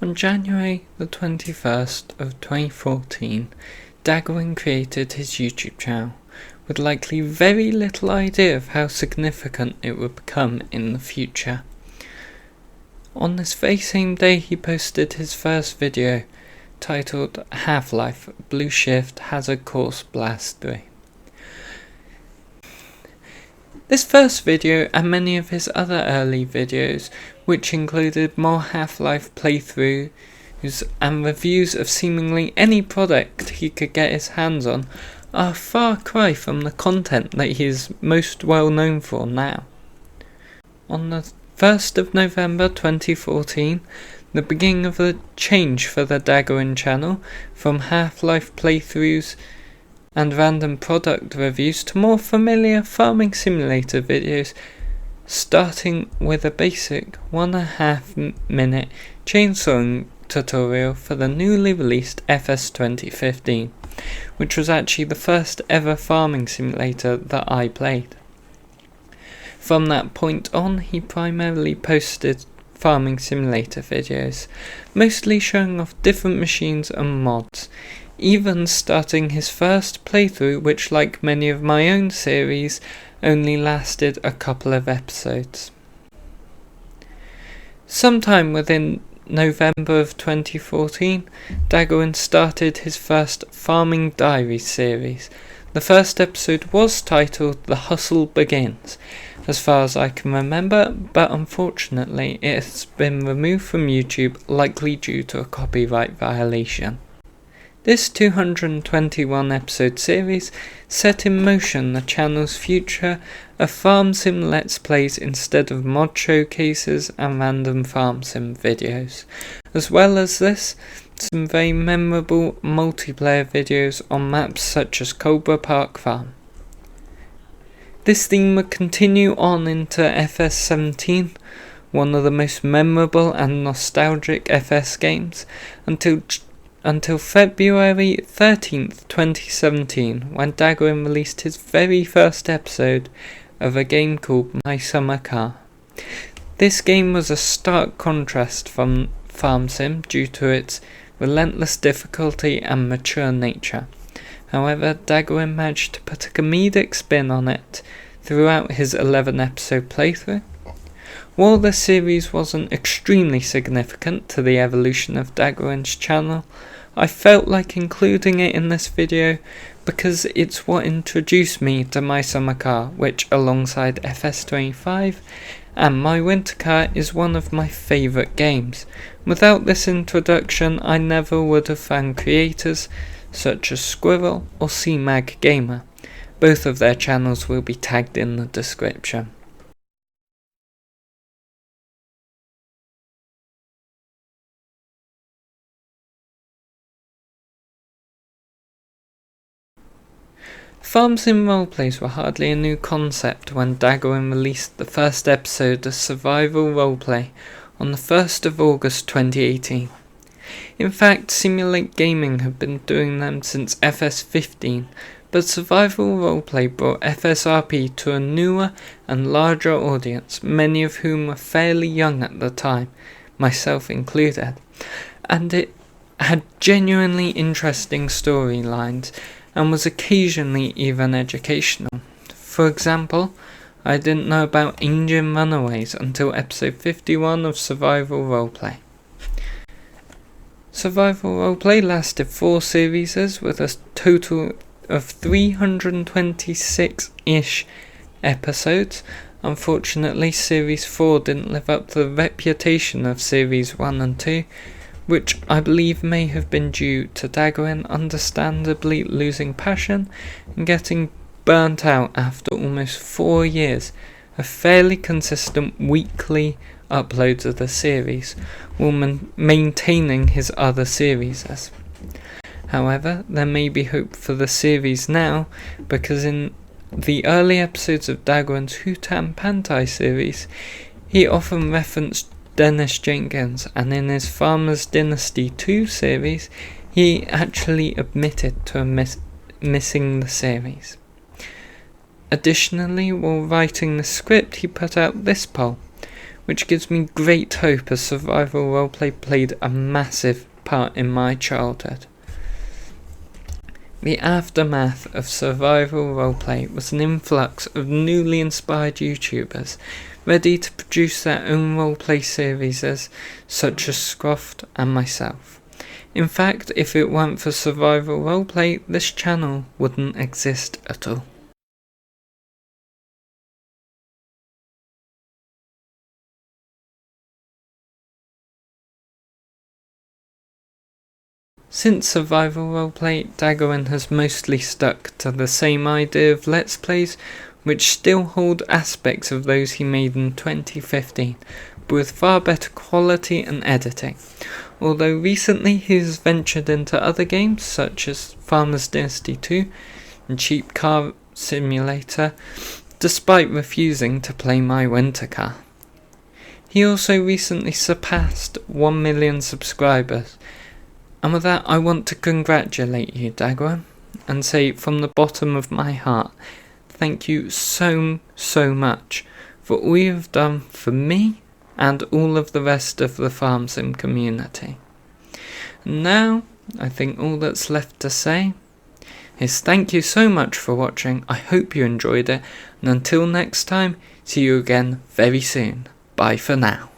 On January the 21st of 2014, Daggerwin created his YouTube channel, with likely very little idea of how significant it would become in the future. On this very same day he posted his first video, titled Half-Life Blue Shift Hazard Course Blast 3. This first video and many of his other early videos, which included more Half-Life playthroughs and reviews of seemingly any product he could get his hands on, are a far cry from the content that he is most well known for now. On the 1st of November 2014, the beginning of a change for the Daggerwin channel, from Half-Life playthroughs and random product reviews to more familiar farming simulator videos, starting with a basic 1.5 minute chainsawing tutorial for the newly released FS 2015, which was actually the first ever farming simulator that I played. From that point on, he primarily posted farming simulator videos, mostly showing off different machines and mods, even starting his first playthrough, which, like many of my own series, only lasted a couple of episodes. Sometime within November of 2014, Daggerwin started his first Farming Diaries series. The first episode was titled The Hustle Begins, as far as I can remember, but unfortunately it has been removed from YouTube, likely due to a copyright violation. This 221 episode series set in motion the channel's future of farm sim let's plays instead of mod showcases and random farm sim videos, as well as some very memorable multiplayer videos on maps such as Cobra Park Farm. This theme would continue on into FS 17, one of the most memorable and nostalgic FS games, until February 13th, 2017, when Daggerwin released his very first episode of a game called My Summer Car. This game was a stark contrast from Farm Sim due to its relentless difficulty and mature nature. However, Daggerwin managed to put a comedic spin on it throughout his 11-episode playthrough. While the series wasn't extremely significant to the evolution of Daggerwin's channel, I felt like including it in this video because it's what introduced me to My Summer Car, which alongside FS25 and My Winter Car is one of my favourite games. Without this introduction, I never would have found creators such as Squirrel or CMag Gamer. Both of their channels will be tagged in the description. Farm sim roleplays were hardly a new concept when Daggerwin released the first episode of Survival Roleplay on the 1st of August 2018. In fact, Simulate Gaming had been doing them since FS15, but Survival Roleplay brought FSRP to a newer and larger audience, many of whom were fairly young at the time, myself included, and it had genuinely interesting storylines and was occasionally even educational. For example, I didn't know about Indian runaways until episode 51 of Survival Roleplay. Survival Roleplay lasted 4 series with a total of 326-ish episodes. Unfortunately, Series 4 didn't live up to the reputation of Series 1 and 2, which I believe may have been due to Daggerwin understandably losing passion and getting burnt out after almost 4 years of fairly consistent weekly uploads of the series, while maintaining his other series. However, there may be hope for the series now, because in the early episodes of Daggerwin's Hutan Pantai series, he often referenced Dennis Jenkins, and in his Farmers Dynasty 2 series, he actually admitted to missing the series. Additionally, while writing the script, he put out this poll: which gives me great hope as survival roleplay played a massive part in my childhood. The aftermath of survival roleplay was an influx of newly inspired YouTubers ready to produce their own roleplay series such as Scroft and myself. In fact, if it weren't for survival roleplay, this channel wouldn't exist at all. Since survival roleplay, Daggerwin has mostly stuck to the same idea of Let's Plays, which still hold aspects of those he made in 2015, but with far better quality and editing. Although recently he has ventured into other games such as Farmers Dynasty 2 and Cheap Car Simulator, despite refusing to play my winter car. He also recently surpassed 1 million subscribers. And with that, I want to congratulate you, Daggerwin, and say from the bottom of my heart, thank you so much for all you've done for me and all of the rest of the Farm Sim community. And now, I think all that's left to say is thank you so much for watching. I hope you enjoyed it, and until next time, see you again very soon. Bye for now.